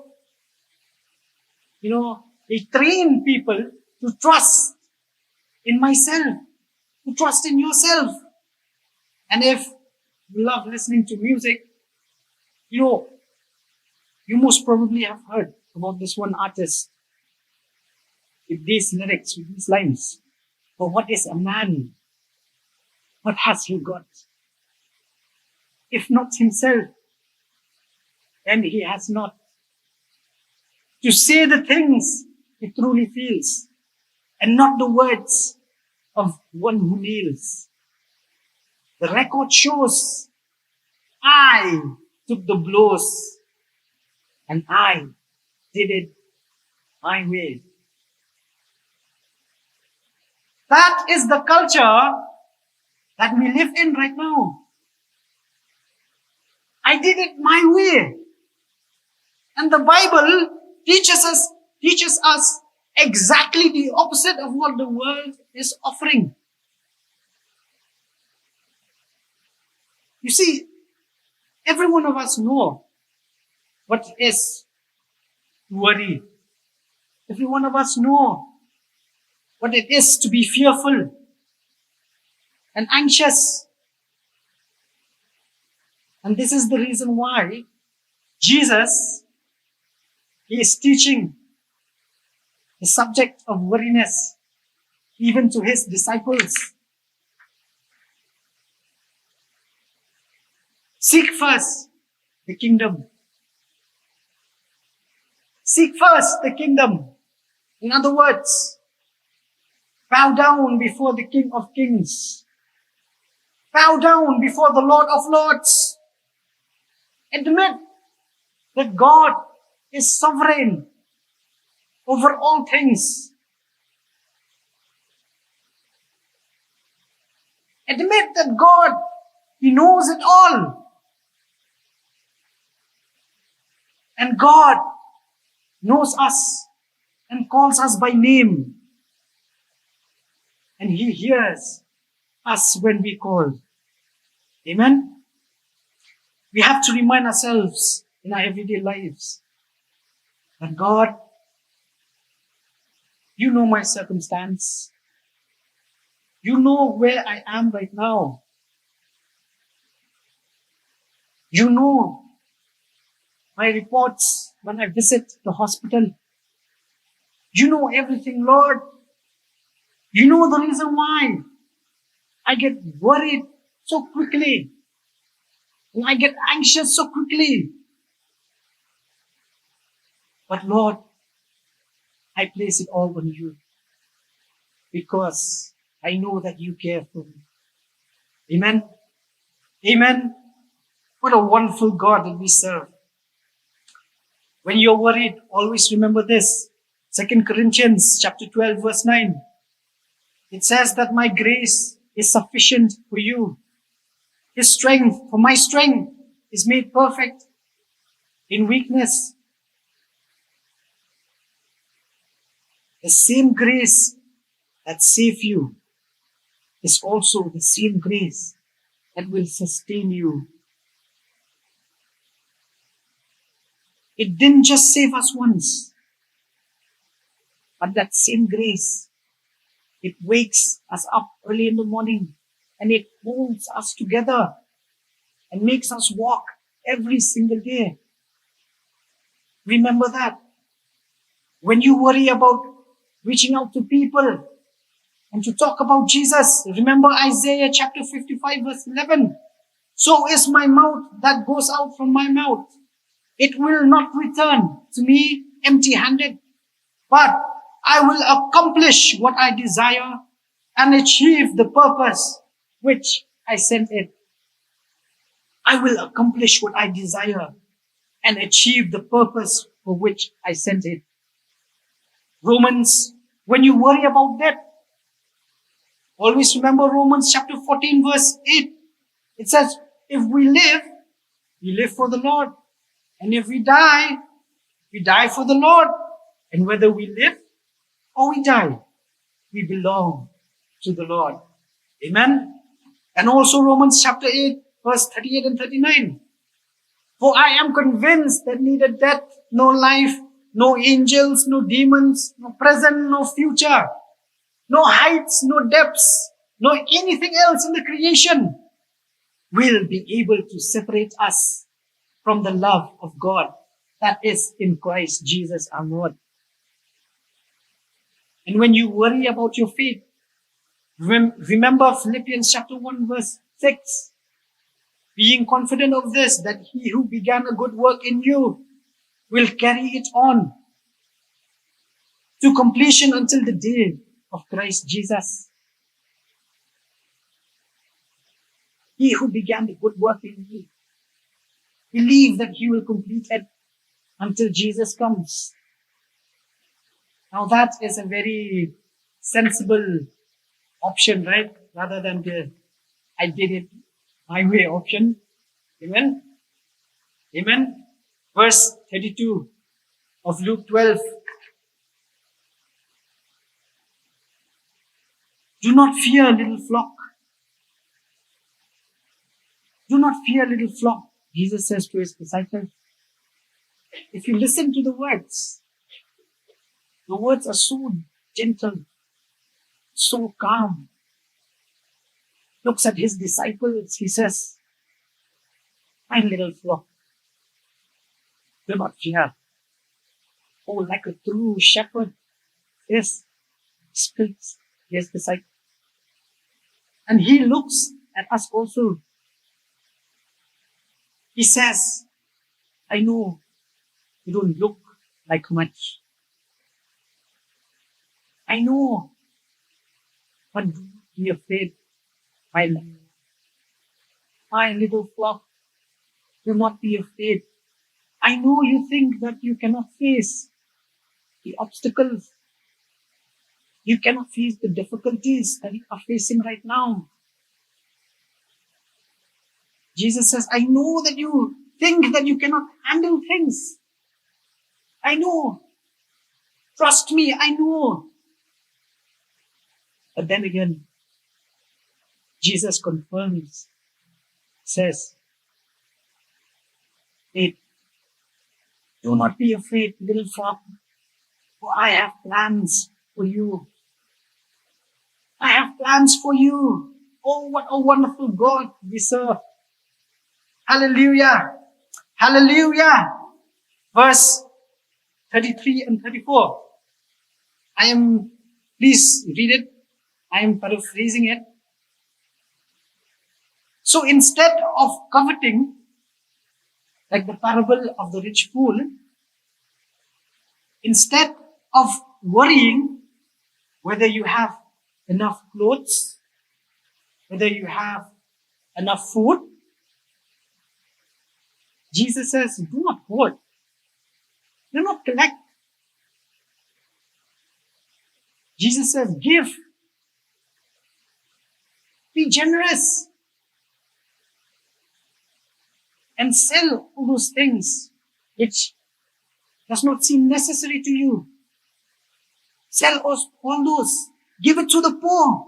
they train people to trust in myself, to trust in yourself. And if you love listening to music, you most probably have heard about this one artist with these lyrics, with these lines. For what is a man? What has he got? If not himself, then he has not. To say the things he truly feels, and not the words of one who kneels. The record shows I took the blows and I did it my way. That is the culture that we live in right now. I did it my way. And the Bible teaches us exactly the opposite of what the world is offering. You see, every one of us know what it is to worry. Every one of us know what it is to be fearful and anxious. And this is the reason why Jesus, He is teaching the subject of worriness even to His disciples. Seek first the kingdom. Seek first the kingdom. In other words, bow down before the King of Kings. Bow down before the Lord of Lords. Admit that God is sovereign over all things. Admit that God, He knows it all. And God knows us and calls us by name. And He hears us when we call. Amen? We have to remind ourselves in our everyday lives that God, you know my circumstance. You know where I am right now. You know my reports when I visit the hospital. You know everything, Lord. You know the reason why I get worried so quickly. And I get anxious so quickly. But Lord, I place it all on you. Because I know that you care for me. Amen. Amen. What a wonderful God that we serve. When you're worried, always remember this. 2 Corinthians chapter 12 verse 9. It says that my grace is sufficient for you. For my strength is made perfect in weakness. The same grace that saved you is also the same grace that will sustain you. It didn't just save us once, but that same grace, it wakes us up early in the morning and it holds us together and makes us walk every single day. Remember that. When you worry about reaching out to people and to talk about Jesus, remember Isaiah chapter 55 verse 11. So is my mouth that goes out from my mouth. It will not return to me empty-handed, but I will accomplish what I desire and achieve the purpose which I sent it. I will accomplish what I desire and achieve the purpose for which I sent it. Romans, when you worry about debt, always remember Romans chapter 14 verse 8. It says, if we live for the Lord. And if we die for the Lord. And whether we live or we die, we belong to the Lord. Amen. And also Romans chapter 8, verse 38 and 39. For I am convinced that neither death, nor life, no angels, no demons, no present, no future, no heights, no depths, no anything else in the creation will be able to separate us from the love of God that is in Christ Jesus our Lord. And when you worry about your faith, remember Philippians chapter 1 verse 6. Being confident of this, that he who began a good work in you will carry it on to completion until the day of Christ Jesus. He who began the good work in you, believe that he will complete it until Jesus comes. Now that is a very sensible option, right? Rather than the I did it my way option. Amen? Amen? Verse 32 of Luke 12. Do not fear, little flock. Do not fear, little flock, Jesus says to his disciples. If you listen to the words are so gentle, so calm. Looks at his disciples, he says, my little flock, do not fear. Oh, like a true shepherd, yes, speaks his disciples. And he looks at us also. He says, I know you don't look like much. I know, but don't be afraid, my little flock. Do not be afraid. I know you think that you cannot face the obstacles. You cannot face the difficulties that you are facing right now. Jesus says, I know that you think that you cannot handle things. I know. Trust me, I know. But then again, Jesus confirms, says, hey, do not be afraid, little flock, for I have plans for you. I have plans for you. Oh, what a wonderful God we serve. Hallelujah. Hallelujah. Verse 33 and 34. Please read it. I am paraphrasing it. So instead of coveting, like the parable of the rich fool, instead of worrying whether you have enough clothes, whether you have enough food, Jesus says, do not hoard. Do not collect. Jesus says, give. Be generous. And sell all those things which does not seem necessary to you. Sell all those. Give it to the poor.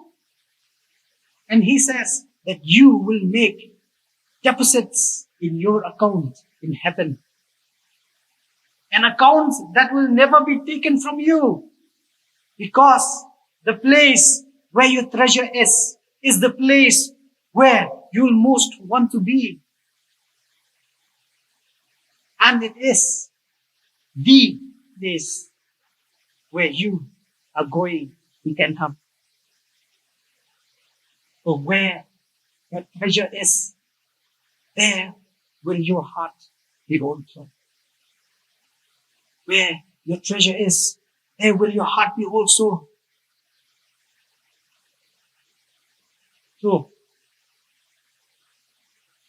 And he says that you will make deposits in your account in heaven. An account that will never be taken from you. Because the place where your treasure is the place where you'll most want to be. And it is the place where you are going to end up. For where your treasure is, there will your heart be also. Where your treasure is, there will your heart be also. So,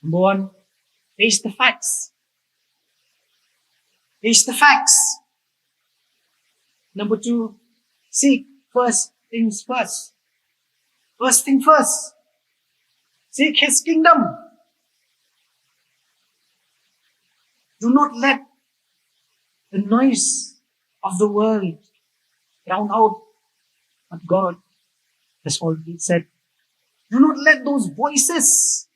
number one, face the facts. Face the facts. Number two, seek first things first. First thing first. Seek His kingdom. Do not let the noise of the world drown out what God has already said. Do not let those voices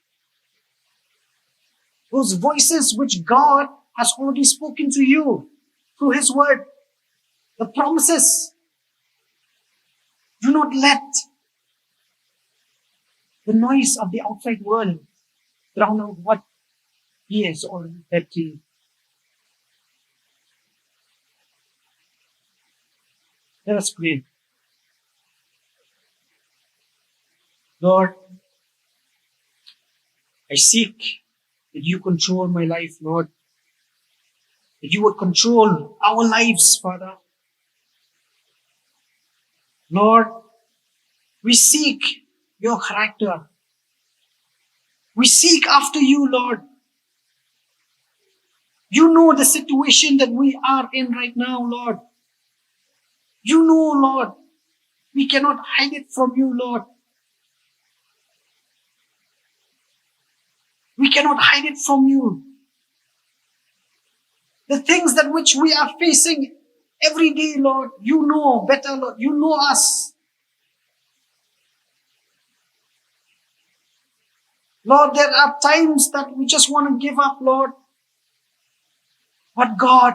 which God has already spoken to you through His word, the promises, do not let the noise of the outside world drown out what He has already said to you. Let us pray. Lord, I seek that you control my life, Lord. That you would control our lives, Father. Lord, we seek your character. We seek after you, Lord. You know the situation that we are in right now, Lord. You know, Lord. We cannot hide it from you, Lord. We cannot hide it from you. The things that which we are facing every day, Lord, you know better, Lord. You know us. Lord, there are times that we just want to give up, Lord. But God,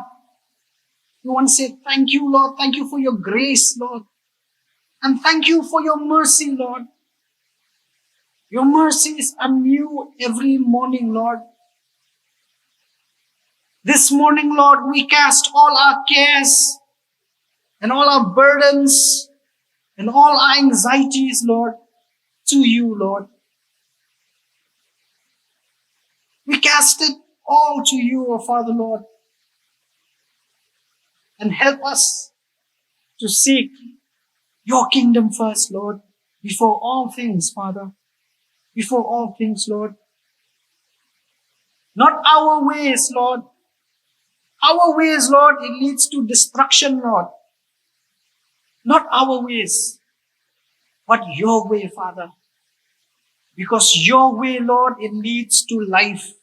we want to say thank you, Lord. Thank you for your grace, Lord. And thank you for your mercy, Lord. Your mercies are new every morning, Lord. This morning, Lord, we cast all our cares and all our burdens and all our anxieties, Lord, to you, Lord. We cast it all to you, O Father, Lord. And help us to seek your kingdom first, Lord, before all things, Father. Before all things, Lord. Not our ways, Lord. Our ways, Lord, it leads to destruction, Lord. Not our ways, but your way, Father. Because your way, Lord, it leads to life.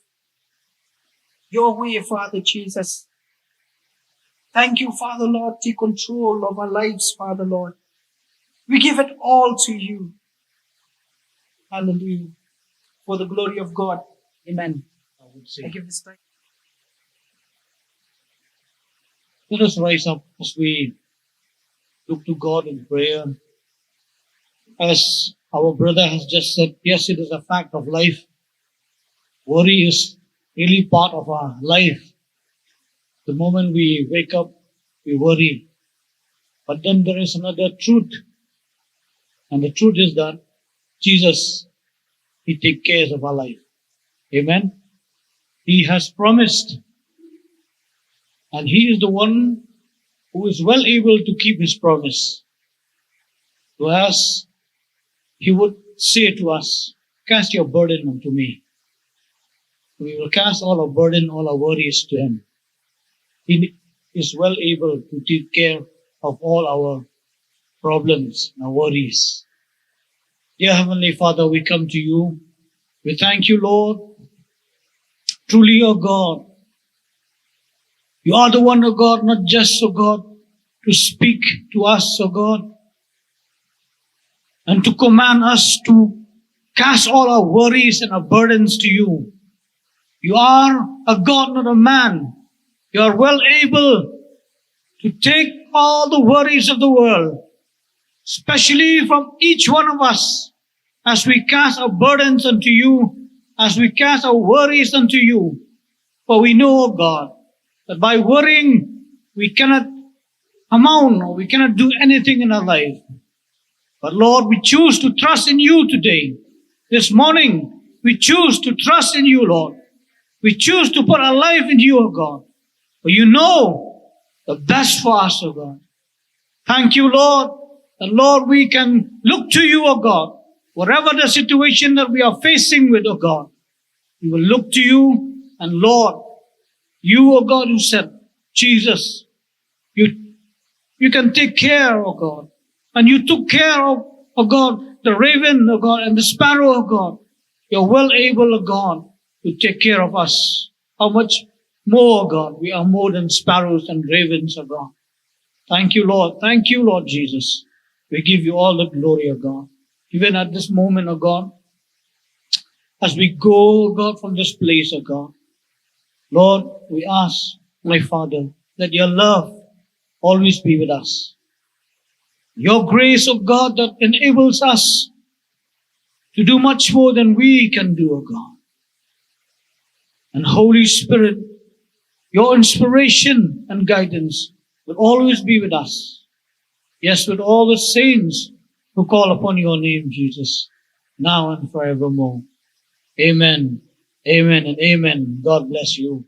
Your way, Father Jesus. Thank you, Father, Lord. Take control of our lives, Father, Lord. We give it all to you. Hallelujah. For the glory of God. Amen. I give this time. Let us rise up as we look to God in prayer. As our brother has just said, yes, it is a fact of life. Worry is really part of our life. The moment we wake up, we worry. But then there is another truth. And the truth is that Jesus, He takes care of our life. Amen. He has promised. And He is the one who is well able to keep His promise. To us, He would say to us, cast your burden unto me. We will cast all our burden, all our worries to Him. He is well able to take care of all our problems and our worries. Dear Heavenly Father, we come to you. We thank you, Lord. Truly, O God, you are the one, O God, not just, O God, to speak to us, O God, and to command us to cast all our worries and our burdens to you. You are a God, not a man. You are well able to take all the worries of the world, especially from each one of us, as we cast our burdens unto you, as we cast our worries unto you. For we know, O God, that by worrying, we cannot amount or we cannot do anything in our life. But Lord, we choose to trust in you today. This morning, we choose to trust in you, Lord. We choose to put our life in you, O God. For you know the best for us, O God. Thank you, Lord. And Lord, we can look to you, O God. Whatever the situation that we are facing with, O God, we will look to you. And Lord, you, O God, who said, Jesus, you can take care, O God. And you took care of, O God, the raven, O God, and the sparrow, O God. You're well able, O God, to take care of us. How much more, O God, we are more than sparrows and ravens, O God. Thank you, Lord. Thank you, Lord Jesus. We give you all the glory, O God. Even at this moment, O God, as we go, O God, from this place, O God, Lord, we ask, my Father, that your love always be with us. Your grace, O God, that enables us to do much more than we can do, O God. And Holy Spirit, your inspiration and guidance will always be with us. Yes, with all the saints who call upon your name, Jesus, now and forevermore. Amen, amen, and amen. God bless you.